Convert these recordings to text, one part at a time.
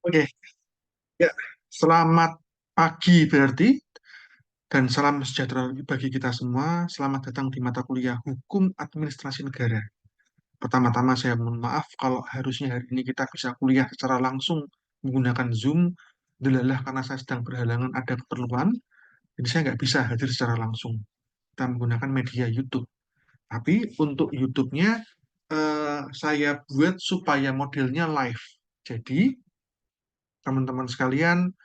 Oke, ya, selamat pagi berarti, dan salam sejahtera bagi kita semua. Selamat datang di mata kuliah Hukum Administrasi Negara. Pertama-tama saya mohon maaf kalau harusnya hari ini kita bisa kuliah secara langsung menggunakan Zoom. Delalah karena saya sedang berhalangan ada keperluan, jadi saya nggak bisa hadir secara langsung. Kita menggunakan media YouTube. Tapi untuk YouTube-nya saya buat supaya modelnya live. Jadi teman-teman sekalian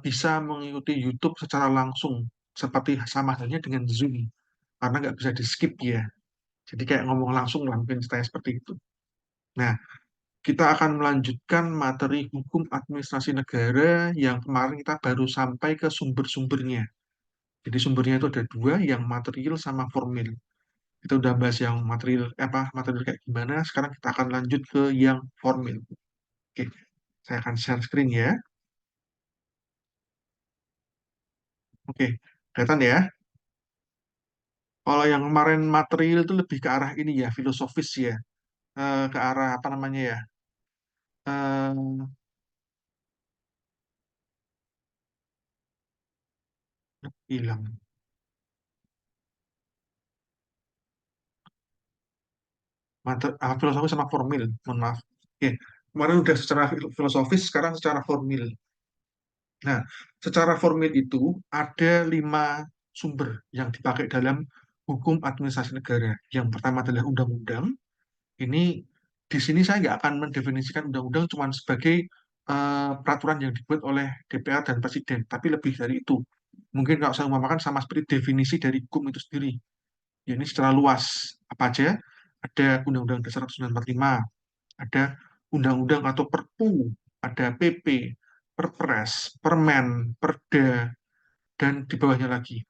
bisa mengikuti YouTube secara langsung seperti sama halnya dengan Zoom karena nggak bisa di skip ya. Jadi kayak ngomong langsung lah mungkin saya seperti itu. Nah, kita akan melanjutkan materi hukum administrasi negara yang kemarin kita baru sampai ke sumber-sumbernya. Jadi sumbernya itu ada dua, yang material sama formil. Kita udah bahas yang material material kayak gimana. Sekarang kita akan lanjut ke yang formil. Oke, saya akan share screen ya. Oke, kelihatan ya. Kalau yang kemarin material itu lebih ke arah ini ya, filosofis ya. Ke arah apa namanya ya? Eh, Hilang. Filosofis sama formil, mohon maaf. Oke, kemarin udah secara filosofis, sekarang secara formil. Nah, secara formil itu ada 5 sumber yang dipakai dalam hukum administrasi negara. Yang pertama adalah undang-undang. Ini di sini saya nggak akan mendefinisikan undang-undang cuma sebagai peraturan yang dibuat oleh DPR dan Presiden, tapi lebih dari itu. Mungkin kalau saya umpamakan sama seperti definisi dari hukum itu sendiri. Ya, ini secara luas. Apa aja? Ada Undang-Undang Dasar 1945, ada undang-undang atau Perpu, ada PP, Perpres, Permen, Perda, dan di bawahnya lagi.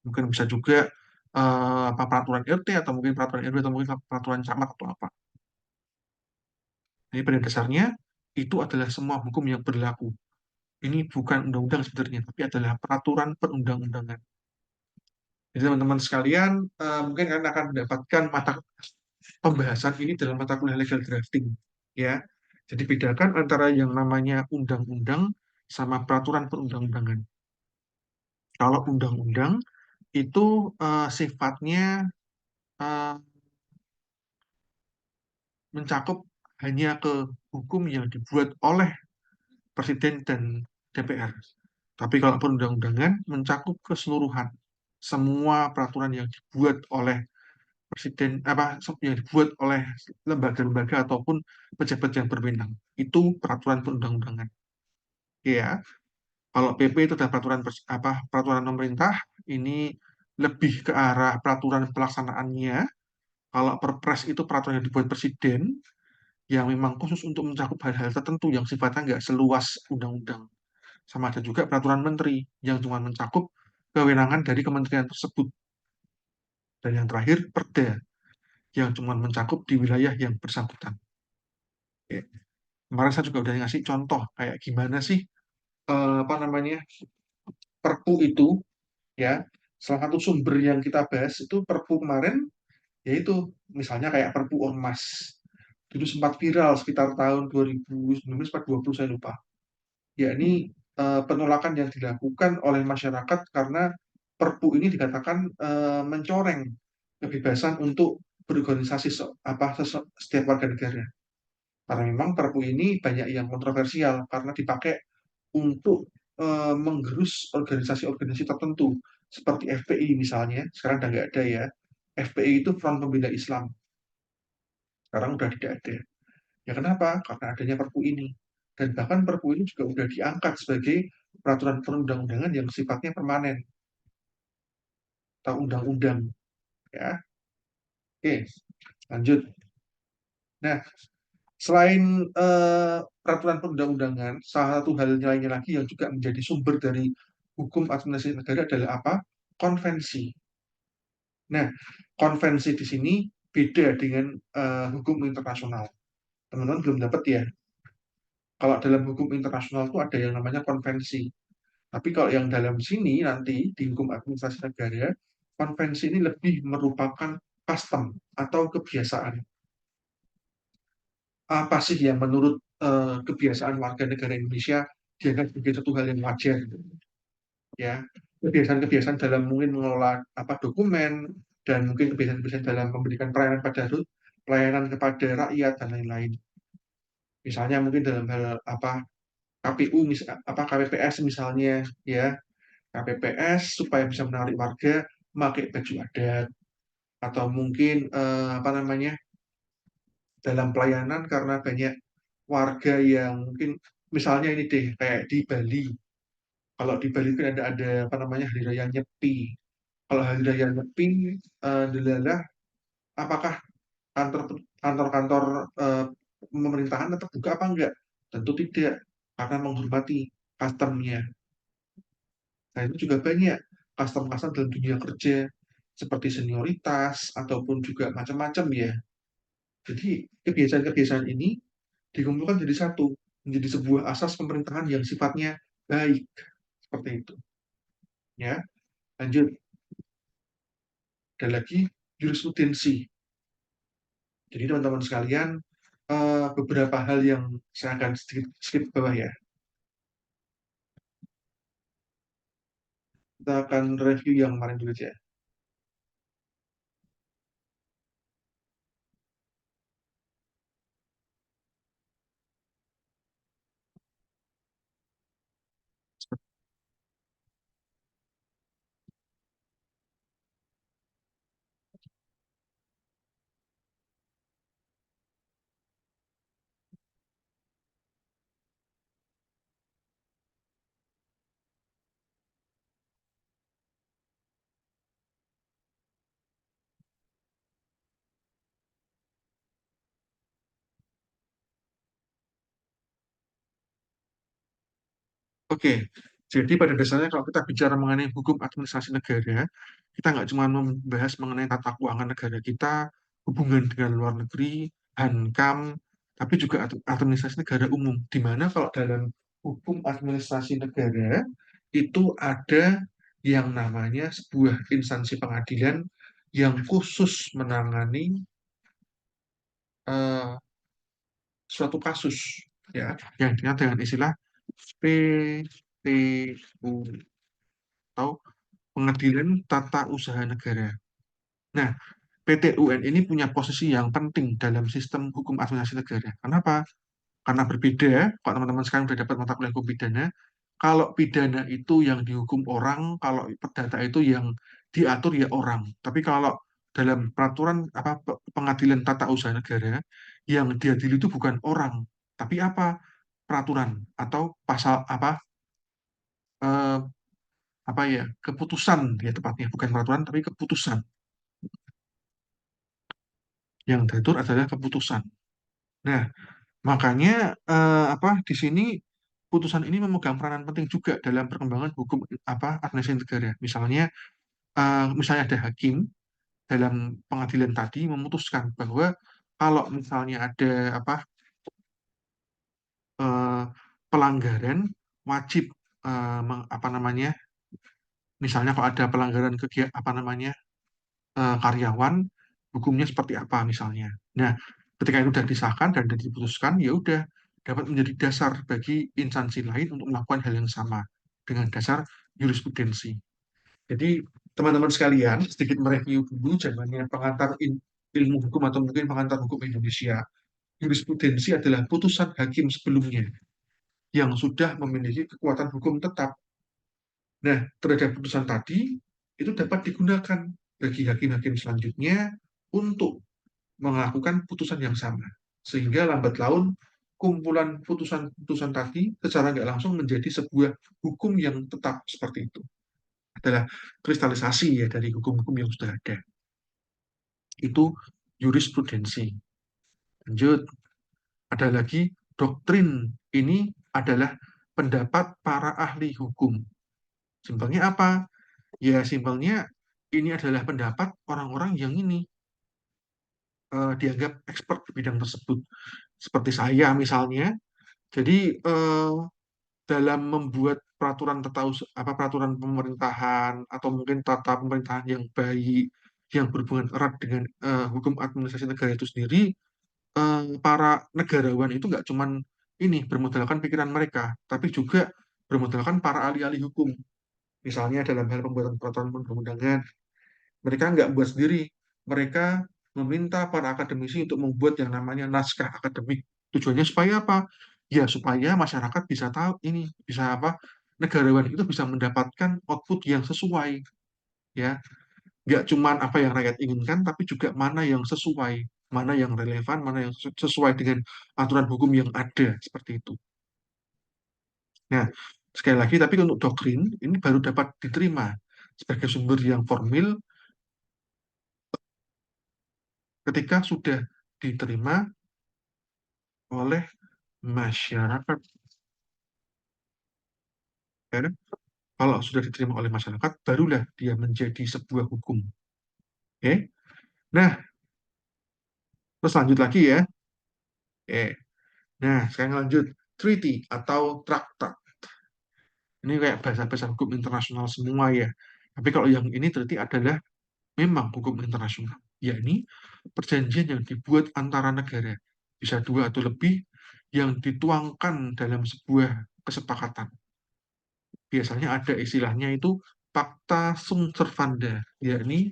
Mungkin bisa juga apa peraturan RT atau mungkin peraturan RW atau mungkin peraturan camat atau apa. Jadi pada dasarnya itu adalah semua hukum yang berlaku. Ini bukan undang-undang sebenarnya, tapi adalah peraturan perundang-undangan. Jadi teman-teman sekalian, mungkin kalian akan mendapatkan mata pembahasan ini dalam mata kuliah legal drafting, ya. Jadi bedakan antara yang namanya undang-undang sama peraturan perundang-undangan. Kalau undang-undang itu sifatnya eh, mencakup hanya ke hukum yang dibuat oleh Presiden dan DPR. Tapi kalau perundang-undangan mencakup keseluruhan semua peraturan yang dibuat oleh Presiden, yang dibuat oleh lembaga-lembaga ataupun pejabat yang berwenang. Itu peraturan perundang-undangan. Ya, kalau PP itu adalah peraturan pemerintah, ini lebih ke arah peraturan pelaksanaannya. Kalau Perpres itu peraturan yang dibuat Presiden, yang memang khusus untuk mencakup hal-hal tertentu yang sifatnya nggak seluas undang-undang. Sama ada juga peraturan menteri yang cuma mencakup kewenangan dari kementerian tersebut. Dan yang terakhir, Perda yang cuma mencakup di wilayah yang bersangkutan. Oke. Kemarin saya juga udah ngasih contoh kayak gimana sih apa namanya Perpu itu, ya. Salah satu sumber yang kita bahas itu Perpu kemarin, yaitu misalnya kayak Perpu Ormas. Dulu sempat viral sekitar tahun 2019 atau 2020 saya lupa. Yakni penolakan yang dilakukan oleh masyarakat karena Perpu ini dikatakan mencoreng kebebasan untuk berorganisasi setiap warga negara. Karena memang Perpu ini banyak yang kontroversial karena dipakai untuk menggerus organisasi-organisasi tertentu seperti FPI misalnya. Sekarang udah nggak ada ya. FPI itu Front Pembela Islam. Sekarang udah tidak ada. Ya kenapa? Karena adanya Perpu ini. Dan bahkan Perpu ini juga udah diangkat sebagai peraturan perundang-undangan yang sifatnya permanen atau undang-undang. Ya, oke, lanjut. Nah, selain peraturan perundang-undangan, salah satu hal lainnya lagi yang juga menjadi sumber dari hukum administrasi negara adalah apa? Konvensi. Nah, konvensi di sini beda dengan hukum internasional. Teman-teman belum dapat ya. Kalau dalam hukum internasional itu ada yang namanya konvensi. Tapi kalau yang dalam sini nanti di hukum administrasi negara, konvensi ini lebih merupakan custom atau kebiasaan. Apa sih yang menurut kebiasaan warga negara Indonesia dianggap sebagai satu hal yang wajar, gitu. Ya, kebiasaan-kebiasaan dalam mungkin mengelola apa dokumen dan mungkin kebiasaan-kebiasaan dalam memberikan pelayanan kepada rakyat dan lain-lain. Misalnya mungkin dalam hal apa KPU apa KPPS misalnya, ya, KPPS supaya bisa menarik warga memakai baju adat, atau mungkin apa namanya, dalam pelayanan karena banyak warga yang mungkin misalnya ini deh kayak di Bali. Kalau di Bali kan ada apa namanya hari raya Nyepi. Kalau hari raya Nyepi, dilalah apakah kantor kantor-kantor eh, pemerintahan tetap buka apa enggak? Tentu tidak, karena menghormati customnya. Nah, itu juga banyak custom-custom dalam dunia kerja, seperti senioritas, ataupun juga macam-macam ya. Jadi, kebiasaan-kebiasaan ini dikumpulkan jadi satu, menjadi sebuah asas pemerintahan yang sifatnya baik. Seperti itu. Ya, lanjut. Ada lagi jurisprudensi. Jadi, teman-teman sekalian, beberapa hal yang saya akan sedikit skip ke bawah ya. Kita akan review yang kemarin dulu aja. Oke, jadi pada dasarnya kalau kita bicara mengenai hukum administrasi negara, kita nggak cuma membahas mengenai tata keuangan negara kita, hubungan dengan luar negeri, hankam, tapi juga administrasi negara umum. Di mana kalau dalam hukum administrasi negara itu ada yang namanya sebuah instansi pengadilan yang khusus menangani eh, suatu kasus, ya, yang dikenal dengan istilah PTU atau Pengadilan Tata Usaha Negara. Nah, PTUN ini punya posisi yang penting dalam sistem hukum administrasi negara. Kenapa? Karena berbeda, kalau teman-teman sekarang sudah dapat mata kuliah hukum pidana, kalau pidana itu yang dihukum orang, kalau perdata itu yang diatur ya orang. Tapi kalau dalam peraturan apa pengadilan tata usaha negara, yang diadili itu bukan orang, tapi apa? Peraturan atau pasal eh, apa ya, keputusan ya tepatnya, bukan peraturan tapi keputusan. Yang diatur adalah keputusan. Nah, makanya di sini putusan ini memegang peranan penting juga dalam perkembangan hukum administrasi negara. Misalnya ada hakim dalam pengadilan tadi memutuskan bahwa kalau misalnya ada eh, pelanggaran, wajib apa namanya, misalnya kalau ada pelanggaran kegiatan karyawan, hukumnya seperti apa misalnya. Nah, ketika itu sudah disahkan dan sudah diputuskan, ya udah dapat menjadi dasar bagi instansi lain untuk melakukan hal yang sama dengan dasar jurisprudensi. Jadi, teman-teman sekalian, sedikit mereview dulu zamannya ilmu hukum atau mungkin pengantar hukum Indonesia. Jurisprudensi adalah putusan hakim sebelumnya yang sudah memiliki kekuatan hukum tetap. Nah, terhadap putusan tadi, itu dapat digunakan bagi hakim-hakim selanjutnya untuk melakukan putusan yang sama. Sehingga lambat laun kumpulan putusan-putusan tadi secara nggak langsung menjadi sebuah hukum yang tetap seperti itu. Adalah kristalisasi ya dari hukum-hukum yang sudah ada. Itu jurisprudensi. Lanjut, ada lagi doktrin. Ini adalah pendapat para ahli hukum. Simpelnya apa? Ya simpelnya ini adalah pendapat orang-orang yang ini dianggap expert di bidang tersebut. Seperti saya misalnya. Jadi dalam membuat peraturan pemerintahan atau mungkin tata pemerintahan yang baik yang berhubungan erat dengan hukum administrasi negara itu sendiri, para negarawan itu nggak cuman ini bermodalkan pikiran mereka, tapi juga bermodalkan para ahli-ahli hukum. Misalnya dalam hal pembuatan peraturan perundang-undangan, mereka nggak buat sendiri. Mereka meminta para akademisi untuk membuat yang namanya naskah akademik. Tujuannya supaya apa? Ya, supaya masyarakat bisa tahu ini, bisa apa? Negarawan itu bisa mendapatkan output yang sesuai, ya. Nggak cuman apa yang rakyat inginkan, tapi juga mana yang sesuai, mana yang relevan, mana yang sesuai dengan aturan hukum yang ada, seperti itu. Nah, sekali lagi, tapi untuk doktrin, ini baru dapat diterima sebagai sumber yang formil ketika sudah diterima oleh masyarakat. Ya, kalau sudah diterima oleh masyarakat, barulah dia menjadi sebuah hukum. Oke? Nah, terus lanjut lagi ya. Oke. Nah, sekarang lanjut. Treaty atau traktat. Ini kayak bahasa-bahasa hukum internasional semua ya. Tapi kalau yang ini treaty adalah memang hukum internasional. Yakni perjanjian yang dibuat antara negara. Bisa dua atau lebih yang dituangkan dalam sebuah kesepakatan. Biasanya ada istilahnya itu Pacta sunt servanda, yakni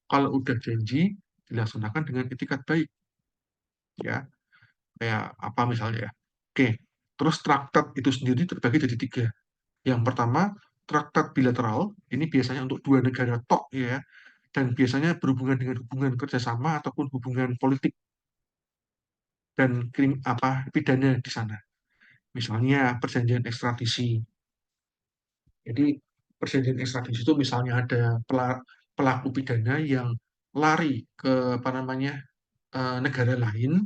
kalau udah janji dilaksanakan dengan etikat baik, ya. Kayak apa misalnya ya. Oke, terus traktat itu sendiri terbagi jadi tiga. Yang pertama, traktat bilateral, ini biasanya untuk dua negara tok ya, dan biasanya berhubungan dengan hubungan kerjasama ataupun hubungan politik dan pidana di sana. Misalnya perjanjian ekstradisi. Jadi perjanjian ekstradisi itu misalnya ada pelaku pidana yang lari ke apa namanya negara lain,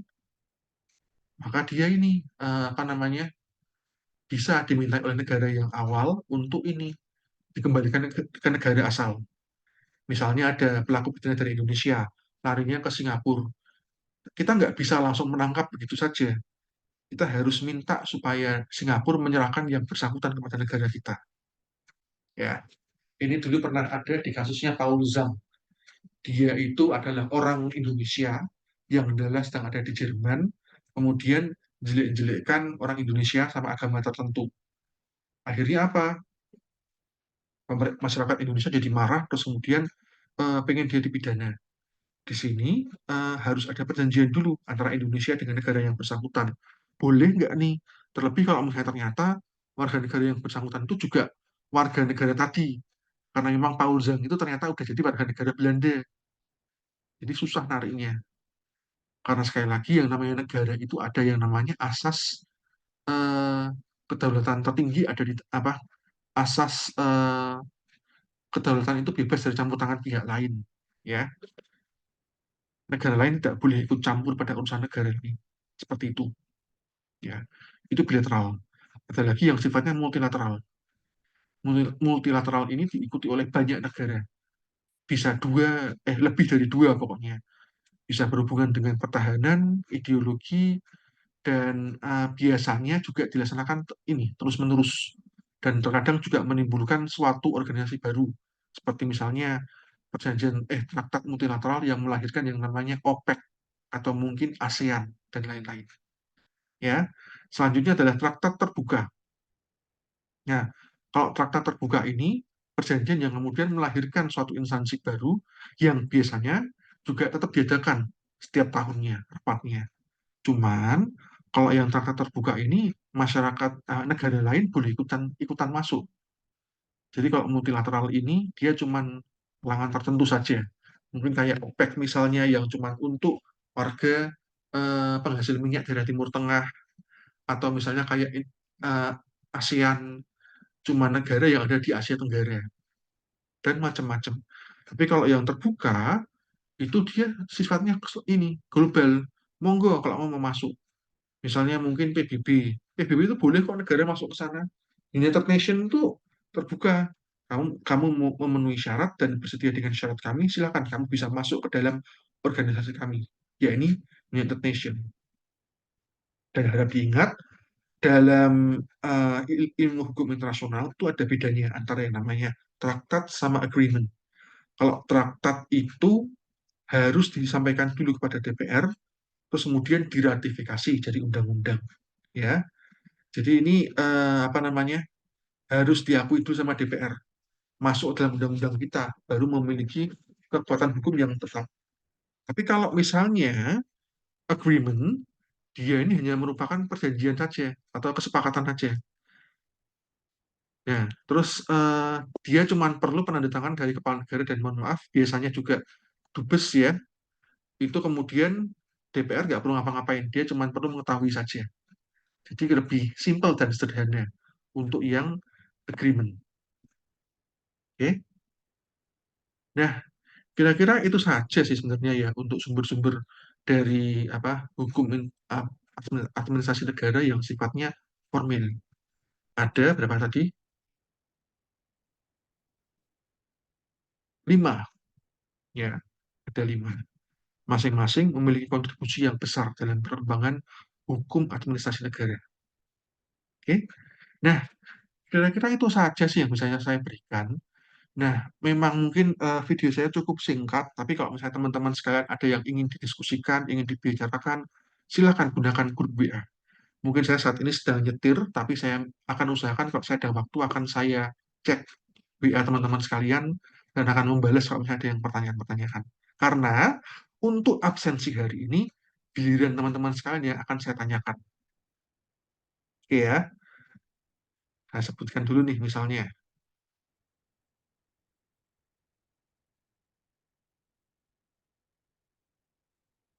maka dia ini apa namanya bisa diminta oleh negara yang awal untuk ini dikembalikan ke negara asal. Misalnya ada pelaku pidana dari Indonesia larinya ke Singapura, kita nggak bisa langsung menangkap begitu saja. Kita harus minta supaya Singapura menyerahkan yang bersangkutan kepada negara kita. Ya, ini dulu pernah ada di kasusnya Paul Zhang. Dia itu adalah orang Indonesia yang adalah sedang ada di Jerman, kemudian jelek-jelekkan orang Indonesia sama agama tertentu. Akhirnya apa? Masyarakat Indonesia jadi marah, terus kemudian pengen dia dipidana. Di sini harus ada perjanjian dulu antara Indonesia dengan negara yang bersangkutan. Boleh nggak nih? Terlebih kalau misalnya ternyata warga negara yang bersangkutan itu juga warga negara tadi. Karena memang Paul Zhang itu ternyata udah jadi warga negara Belanda. Jadi susah nariknya. Karena sekali lagi yang namanya negara itu ada yang namanya asas eh, kedaulatan tertinggi ada di apa asas kedaulatan itu bebas dari campur tangan pihak lain. Ya, negara lain tidak boleh ikut campur pada urusan negara ini. Seperti itu. Ya, itu bilateral. Ada lagi yang sifatnya multilateral. Multilateral ini diikuti oleh banyak negara. Bisa dua, lebih dari dua pokoknya. Bisa berhubungan dengan pertahanan, ideologi, dan biasanya juga dilaksanakan ini terus-menerus. Dan terkadang juga menimbulkan suatu organisasi baru. Seperti misalnya traktat multilateral yang melahirkan yang namanya OPEC atau mungkin ASEAN dan lain-lain. Ya, selanjutnya adalah traktat terbuka. Nah, kalau traktat terbuka ini perjanjian yang kemudian melahirkan suatu instansi baru yang biasanya juga tetap diadakan setiap tahunnya, rapatnya. Cuman kalau yang traktat terbuka ini masyarakat negara lain boleh ikutan ikutan masuk. Jadi kalau multilateral ini dia cuman kalangan tertentu saja. Mungkin kayak OPEC misalnya yang cuman untuk warga penghasil minyak dari Timur Tengah atau misalnya kayak eh, ASEAN cuma negara yang ada di Asia Tenggara dan macam-macam. Tapi kalau yang terbuka itu dia sifatnya ini global. Monggo kalau mau masuk. Misalnya mungkin PBB. PBB itu boleh kok negara masuk ke sana. United Nation itu terbuka. Kamu mau memenuhi syarat dan bersedia dengan syarat kami, silakan kamu bisa masuk ke dalam organisasi kami, yakni United Nation. Dan harap diingat, dalam ilmu hukum internasional itu ada bedanya antara yang namanya traktat sama agreement. Kalau traktat itu harus disampaikan dulu kepada DPR, terus kemudian diratifikasi jadi undang-undang, ya. Jadi ini apa namanya harus diakui dulu sama DPR, masuk dalam undang-undang kita, baru memiliki kekuatan hukum yang tetap. Tapi kalau misalnya agreement, dia ini hanya merupakan perjanjian saja atau kesepakatan saja. Ya, terus dia cuma perlu penandatangan dari kepala negara dan mohon maaf, biasanya juga dubes ya, itu kemudian DPR nggak perlu ngapa-ngapain, dia cuma perlu mengetahui saja. Jadi lebih simpel dan sederhana untuk yang agreement. Oke. Nah, kira-kira itu saja sih sebenarnya ya untuk sumber-sumber dari apa hukum administrasi negara yang sifatnya formil. Ada berapa tadi? 5. Ya, ada 5. Masing-masing memiliki kontribusi yang besar dalam perkembangan hukum administrasi negara. Oke. Nah, kira-kira itu saja sih yang bisa saya berikan. Nah, memang mungkin video saya cukup singkat, tapi kalau misalnya teman-teman sekalian ada yang ingin didiskusikan, ingin dibicarakan, silakan gunakan grup WA. Mungkin saya saat ini sedang nyetir, tapi saya akan usahakan kalau saya ada waktu akan saya cek WA teman-teman sekalian dan akan membalas kalau misalnya ada yang pertanyaan-pertanyaan. Karena untuk absensi hari ini, giliran teman-teman sekalian yang akan saya tanyakan. Oke ya, saya sebutkan dulu nih misalnya.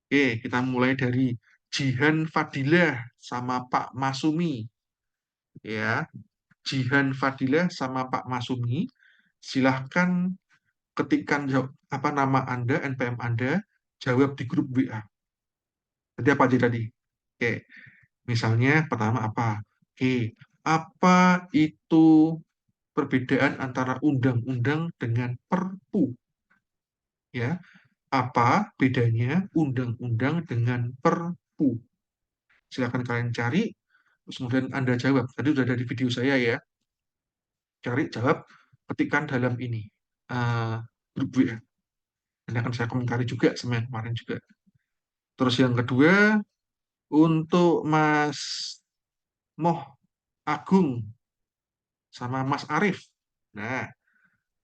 Oke, kita mulai dari Jihan Fadilah sama Pak Masumi. Ya, Jihan Fadilah sama Pak Masumi. Silahkan ketikkan apa nama Anda, NPM Anda, jawab di grup WA. Jadi apa aja tadi? Oke, misalnya pertama apa? Oke, apa itu perbedaan antara undang-undang dengan perpu? Ya, apa bedanya undang-undang dengan perpu? Silakan kalian cari, terus kemudian Anda jawab. Tadi sudah ada di video saya ya. Cari, jawab, ketikkan dalam ini. eh, grup WA. Ini akan saya komentari juga sama yang kemarin juga. Terus yang kedua, untuk Mas Moh Agung sama Mas Arif. Nah,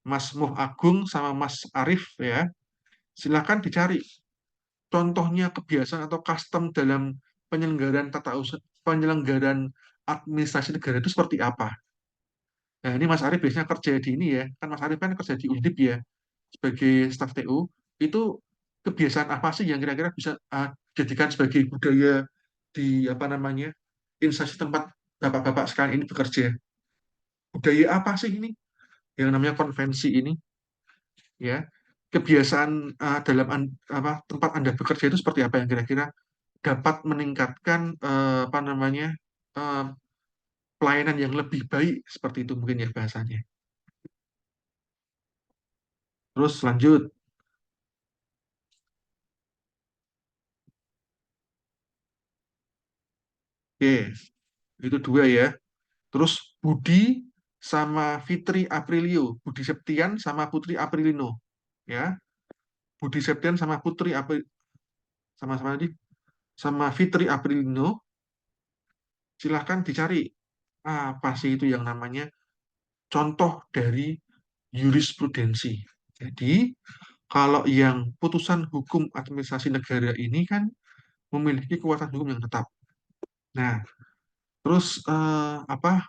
Mas Moh Agung sama Mas Arif ya, silakan dicari contohnya kebiasaan atau custom dalam penyelenggaraan tata usaha, penyelenggaraan administrasi negara itu seperti apa. Nah, ini Mas Arif biasanya kerja di ini ya, kan Mas Arif kan kerja di Undip ya, sebagai staf TU, itu kebiasaan apa sih yang kira-kira bisa dijadikan sebagai budaya di apa namanya instansi tempat bapak-bapak sekalian ini bekerja? Budaya apa sih ini yang namanya konvensi ini ya? Kebiasaan dalam apa tempat Anda bekerja itu seperti apa yang kira-kira dapat meningkatkan apa namanya eh, pelayanan yang lebih baik seperti itu mungkin ya bahasanya. Terus lanjut, oke, itu 2 ya. Terus Budi sama Fitri Aprilio, Budi Septian sama Putri Aprilino, ya. Budi Septian sama Putri April sama-sama tadi sama Fitri Aprilino, silahkan dicari apa sih itu yang namanya contoh dari jurisprudensi. Jadi kalau yang putusan hukum administrasi negara ini kan memiliki kekuatan hukum yang tetap. Nah, terus apa?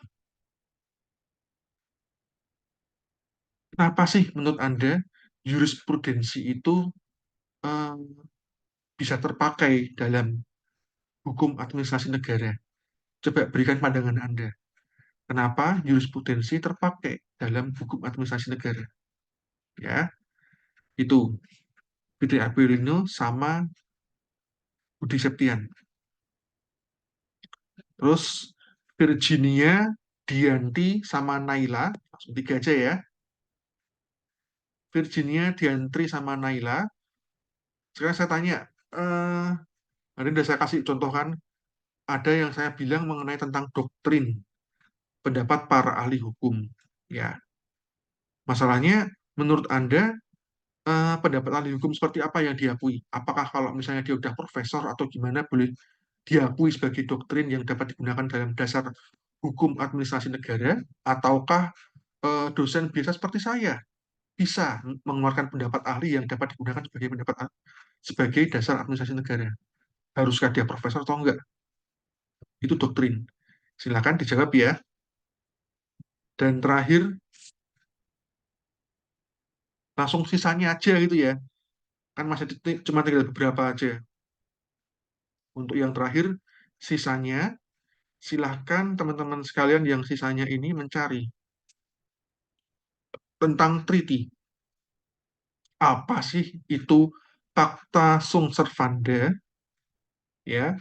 Kenapa sih menurut Anda jurisprudensi itu eh, bisa terpakai dalam hukum administrasi negara? Coba berikan pandangan Anda. Kenapa jurisprudensi terpakai dalam hukum administrasi negara? Ya, itu Fitri Aprilino sama Budi Septian. Terus Virginia, Dianti, sama Naila, langsung 3 aja ya. Virginia, Diantri, sama Naila. Sekarang saya tanya, eh, ada yang sudah saya kasih contoh kan, ada yang saya bilang mengenai tentang doktrin, pendapat para ahli hukum. Ya, masalahnya menurut Anda pendapat ahli hukum seperti apa yang diakui? Apakah kalau misalnya dia udah profesor atau gimana boleh diakui sebagai doktrin yang dapat digunakan dalam dasar hukum administrasi negara, ataukah dosen biasa seperti saya bisa mengeluarkan pendapat ahli yang dapat digunakan sebagai sebagai dasar administrasi negara. Haruskah dia profesor atau enggak? Itu doktrin. Silakan dijawab ya. Dan terakhir, langsung sisanya aja gitu ya. Kan masih cuma tinggal beberapa aja. Untuk yang terakhir, sisanya, silahkan teman-teman sekalian yang sisanya ini mencari tentang treaty. Apa sih itu Pacta Sunt Servanda? Ya,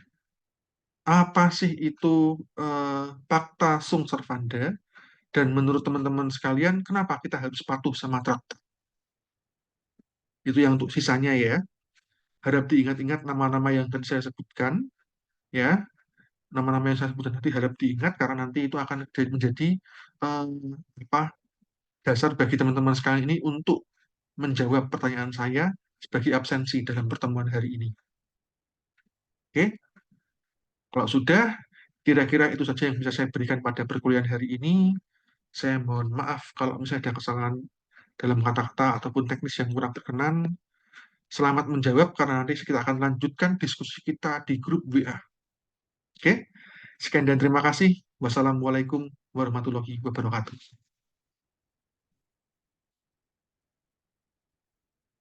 apa sih itu Pacta Sunt Servanda? Dan menurut teman-teman sekalian, kenapa kita harus patuh sama traktat? Itu yang untuk sisanya ya. Harap diingat-ingat nama-nama yang tadi saya sebutkan, ya. Nama-nama yang saya sebutkan tadi harap diingat karena nanti itu akan menjadi eh, apa dasar bagi teman-teman sekalian ini untuk menjawab pertanyaan saya sebagai absensi dalam pertemuan hari ini. Oke, kalau sudah, kira-kira itu saja yang bisa saya berikan pada perkuliahan hari ini. Saya mohon maaf kalau misalnya ada kesalahan dalam kata-kata ataupun teknis yang kurang berkenan. Selamat menjawab karena nanti kita akan lanjutkan diskusi kita di grup WA. Oke, sekian dan terima kasih. Wassalamualaikum warahmatullahi wabarakatuh.